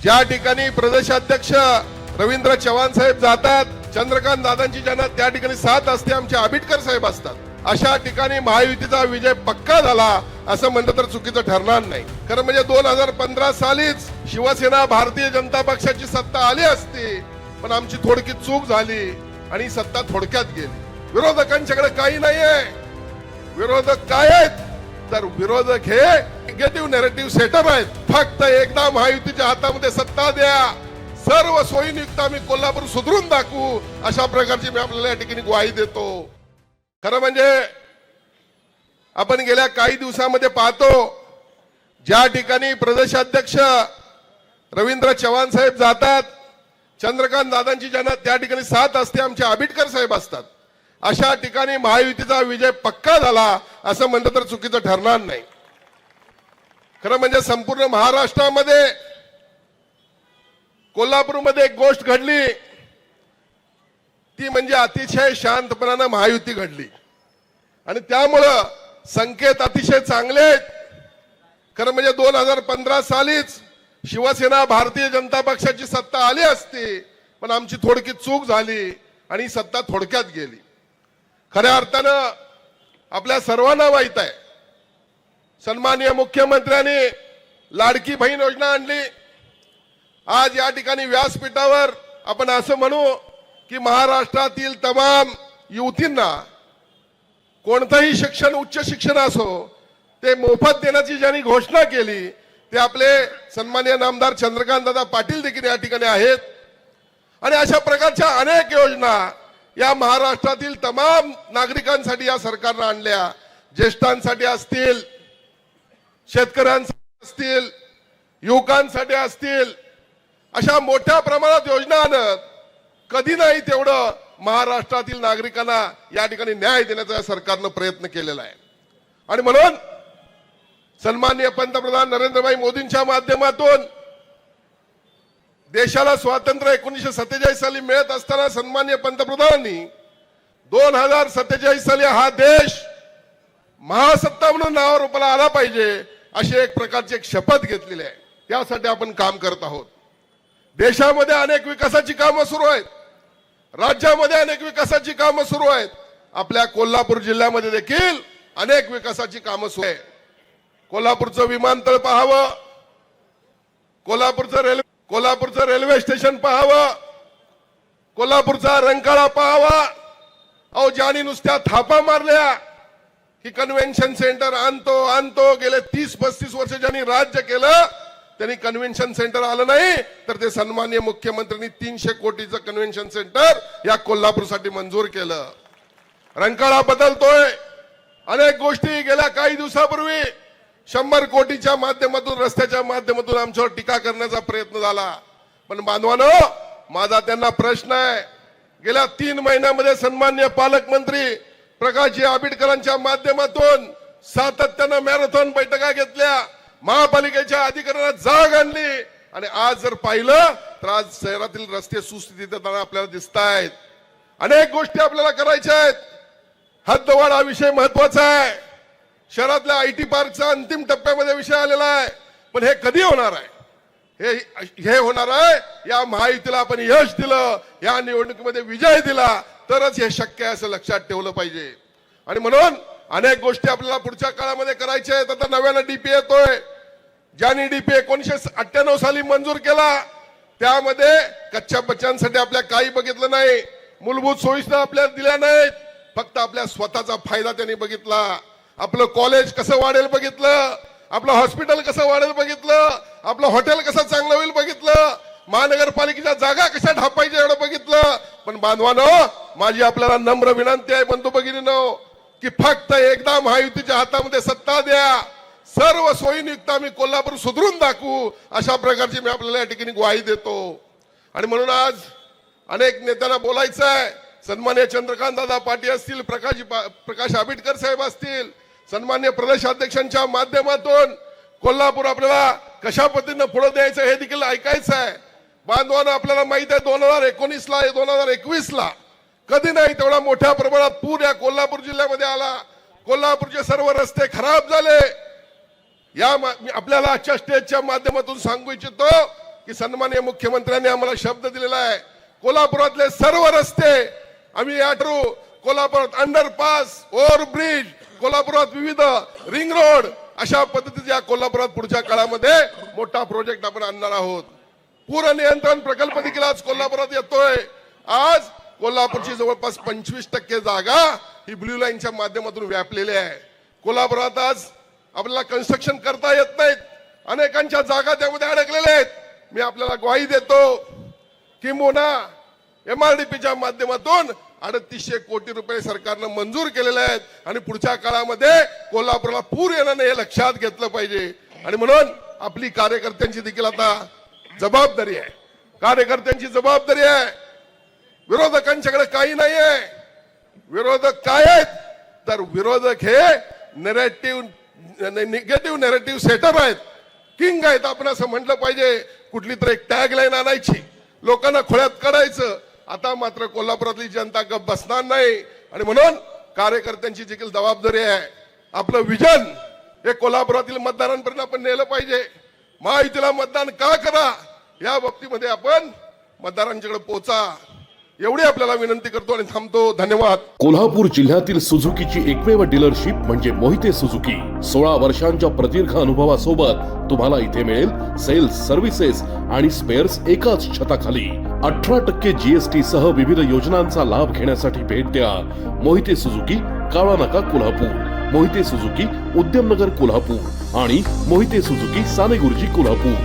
ज्या ठिकाणी प्रदेशाध्यक्ष रवींद्र चव्हाण साहेब जातात, चंद्रकांत दादांची ज्यांना त्या ठिकाणी साथ असते, आमचे आबिटकर साहेब असतात, अशा ठिकाणी महायुतीचा विजय पक्का झाला असं म्हणलं तर चुकीचं ठरणार नाही. खरं म्हणजे 2015 सालीच शिवसेना भारतीय जनता पक्षाची सत्ता आली असती, पण आमची थोडकी चूक झाली आणि सत्ता थोडक्यात गेली. विरोधकांच्याकडे काही नाहीये. विरोधक काय आहेत तर विरोधक हे निगेटिव्ह नॅरेटिव्ह सेटर आहेत. फक्त एकदा महायुतीच्या हातामध्ये सत्ता द्या, सर्व सोयीनियुक्त आम्ही कोल्हापूर सुधरून दाखवू, अशा प्रकारची मी आपल्याला या ठिकाणी ग्वाही देतो. खरं म्हणजे आपण गेल्या काही दिवसांमध्ये पाहतो, ज्या ठिकाणी प्रदेशाध्यक्ष रवींद्र चव्हाण साहेब जातात, चंद्रकांत दादांची ज्यांना त्या ठिकाणी साथ असते, आमचे आबिटकर साहेब असतात, अशा ठिकाणी महायुतीचा विजय पक्का झाला असं म्हणलं तर चुकीचं ठरणार नाही. खरं म्हणजे संपूर्ण महाराष्ट्रामध्ये कोल्हापूरमध्ये एक गोष्ट घडली, ती म्हणजे अतिशय शांतपणानं महायुती घडली आणि त्यामुळं संकेत अतिशय चांगले आहेत. खरं म्हणजे 2015 सालीच शिवसेना भारतीय जनता पक्षाची सत्ता आली असती, पण आमची थोडकी चूक झाली आणि सत्ता थोडक्यात गेली. खऱ्या अर्थानं आपल्या सर्वांना माहित आहे, सन्माननीय मुख्यमंत्र्यांनी लाडकी बहीण योजना आणली. आज या ठिकाणी व्यासपीठावर आपण असं म्हणू की महाराष्ट्रातील तमाम युवतींना कोणतंही शिक्षण, उच्च शिक्षण असो, ते मोफत देण्याची ज्यांनी घोषणा केली ते आपले सन्माननीय नामदार चंद्रकांत दादा पाटील देखील या ठिकाणी आहेत. आणि अशा प्रकारच्या अनेक योजना या महाराष्ट्रातील तमाम नागरिकांसाठी या सरकारनं आणल्या. ज्येष्ठांसाठी असतील, शेतकऱ्यांसाठी असतील, युवकांसाठी असतील, अशा मोठ्या प्रमाणात योजना आणत कधी नाही तेवढं महाराष्ट्रातील नागरिकांना या ठिकाणी न्याय देण्याचा या सरकारनं प्रयत्न केलेला आहे. आणि म्हणून सन्माननीय पंतप्रधान नरेंद्रभाई मोदींच्या माध्यमातून देशाला स्वातंत्र्य 1947 साली मिळत असताना सन्माननीय पंतप्रधानांनी 2047 साली हा देश महासत्ता म्हणून नावावर रूपाला आला पाहिजे अशी एक प्रकारची एक शपथ घेतलेली आहे. त्यासाठी आपण काम करत आहोत. देशामध्ये अनेक विकासाची कामं सुरू आहेत, राज्यामध्ये अनेक विकासाची कामं सुरू आहेत, आपल्या कोल्हापूर जिल्ह्यामध्ये देखील अनेक विकासाची कामं सुरू आहेत. कोल्हापूरचं विमानतळ पाहावं, कोल्हापूरचं रेल्वे स्टेशन पाहावं, कोल्हापूरचा रंकाळा पाहावा. अहो, ज्यांनी नुसत्या थापा मारल्या की कन्व्हेन्शन सेंटर आणतो गेले 30-35 वर्ष ज्यांनी राज्य केलं, त्यांनी कन्व्हेन्शन सेंटर आलं नाही, तर ते सन्माननीय मुख्यमंत्र्यांनी 300 कोटीचं कन्व्हेन्शन सेंटर या कोल्हापूरसाठी मंजूर केलं. रंकाळा बदलतोय. अनेक गोष्टी गेल्या काही दिवसापूर्वी 100 कोटीच्या माध्यमातून, रस्त्याच्या माध्यमातून आमच्यावर टीका करण्याचा प्रयत्न झाला. पण बांधवांनो, माझा त्यांना प्रश्न आहे, गेल्या 3 महिन्यामध्ये सन्माननीय पालकमंत्री प्रकाशजी आबिटकरांच्या माध्यमातून सातत्यानं मॅरेथॉन बैठका घेतल्या, महापालिकेच्या अधिकाऱ्यांना जाग आणली आणि आज जर पाहिलं तर आज शहरातील रस्ते सुस्थितीत आपल्याला दिसत आहेत. अनेक गोष्टी आपल्याला करायच्या आहेत. हद्दवाढ हा विषय महत्वाचा आहे. शहरातल्या आयटी पार्कचा अंतिम टप्प्यामध्ये विषय आलेला आहे. पण हे कधी होणार आहे? हे होणार आहे या महायुतीला आपण यश दिलं, या निवडणुकीमध्ये विजय दिला तरच हे शक्य आहे असं लक्षात ठेवलं पाहिजे. आणि म्हणून अनेक गोष्टी आपल्याला पुढच्या काळामध्ये करायच्या आहेत. आता नव्यानं डीपी येतोय. ज्यांनी डीपी 1998 साली मंजूर केला त्यामध्ये कच्च्या बच्चांसाठी आपल्या काही बघितलं नाही, मूलभूत सोयीसुविधा आपल्याला दिल्या नाहीत, फक्त आपल्या स्वतःचा फायदा त्यांनी बघितला. आपलं कॉलेज कसं वाढेल बघितलं, आपलं हॉस्पिटल कसं वाढेल बघितलं, आपलं हॉटेल कसं चांगलं होईल बघितलं, महानगरपालिकेच्या जागा कशा ढापायच्या एवढं बघितलं. पण बांधवानो, माझी आपल्याला नम्र विनंती आहे बंधू भगिनींनो, की फक्त एकदा महायुतीच्या हातामध्ये सत्ता द्या, सर्व सोयीनियुक्त आम्ही कोल्हापूर सुधरून दाखवू, अशा प्रकारची मी आपल्याला या ठिकाणी ग्वाही देतो. आणि म्हणून आज अनेक नेत्यांना बोलायचं आहे. सन्माननीय चंद्रकांत दादा पाटील असतील, प्रकाश आबिटकर साहेब असतील, सन्माननीय प्रदेशाध्यक्षांच्या माध्यमातून कोल्हापूर आपल्याला कशा पद्धतीनं पुढे द्यायचं हे देखील ऐकायचं आहे. बांधवांना आपल्याला माहित आहे 2019ला 2021ला कधी नाही तेवढा मोठ्या प्रमाणात पूर या कोल्हापूर जिल्ह्यामध्ये आला. कोल्हापूरचे सर्व रस्ते खराब झाले. या आपल्याला आजच्या स्टेजच्या माध्यमातून सांगू इच्छितो की सन्माननीय मुख्यमंत्र्यांनी आम्हाला शब्द दिलेला आहे, कोल्हापुरातले सर्व रस्ते आम्ही आठवू, कोल्हापुरात अंडरपास, ओव्हरब्रिज, कोल्हापुरात विविध रिंग रोड, अशा पद्धतीच्या कोल्हापुरात पुढच्या काळामध्ये मोठा प्रोजेक्ट आपण आणणार आहोत. पूर नियंत्रण प्रकल्प देखील आज कोल्हापुरात येतोय. आज कोल्हापूरची जवळपास 25% जागा ही ब्ल्यू लाईनच्या माध्यमातून व्यापलेली आहे. कोल्हापुरात आज आपल्याला कन्स्ट्रक्शन करता येत नाहीत, अनेकांच्या जागा त्यामध्ये अडकलेल्या आहेत. मी आपल्याला ग्वाही देतो, किंबहुना MRDPच्या माध्यमातून 3800 कोटी रुपये सरकारनं मंजूर केलेले आहेत आणि पुढच्या काळामध्ये कोल्हापूरला पूर येणार नाही हे लक्षात घेतलं पाहिजे. आणि म्हणून आपली कार्यकर्त्यांची देखील आता जबाबदारी आहे, कार्यकर्त्यांची जबाबदारी आहे. विरोधकांच्याकडे काही नाही आहे. विरोधक काय आहेत तर विरोधक हे निगेटिव्ह नेरेटिव्ह सेटर आहेत, किंग आहेत. आपण असं म्हटलं पाहिजे, कुठली तर एक टॅग लाईन आणायची, लोकांना खोळ्यात काढायचं. आता मात्र कोल्हापुरातली जनता गप बसणार नाही आणि म्हणून कार्यकर्त्यांची देखील जबाबदारी आहे. आपलं विजन हे कोल्हापुरातील मतदारांपर्यंत आपण नेलं पाहिजे. महायुतीला मतदान का करा या बाबतीमध्ये आपण मतदारांच्याकडे पोहोचा, एवढी आपल्याला विनंती करतो आणि थांबतो. धन्यवाद. कोल्हापूर जिल्ह्यातील सुझुकीची एकमेव डीलरशिप म्हणजे मोहिते सुझुकी. 16 वर्षांच्या प्रदीर्घ अनुभवासोबत तुम्हाला इथे मिळेल सेल्स, सर्व्हिसेस आणि स्पेअर्स एकाच छताखाली. 18% GST सह विविध योजनांचा लाभ घेण्यासाठी भेट द्या. मोहिते सुझुकी, काळा नाका, कोल्हापूर. मोहिते सुझुकी, उद्यमनगर, कोल्हापूर आणि मोहिते सुझुकी, सानेगुरुजी, कोल्हापूर.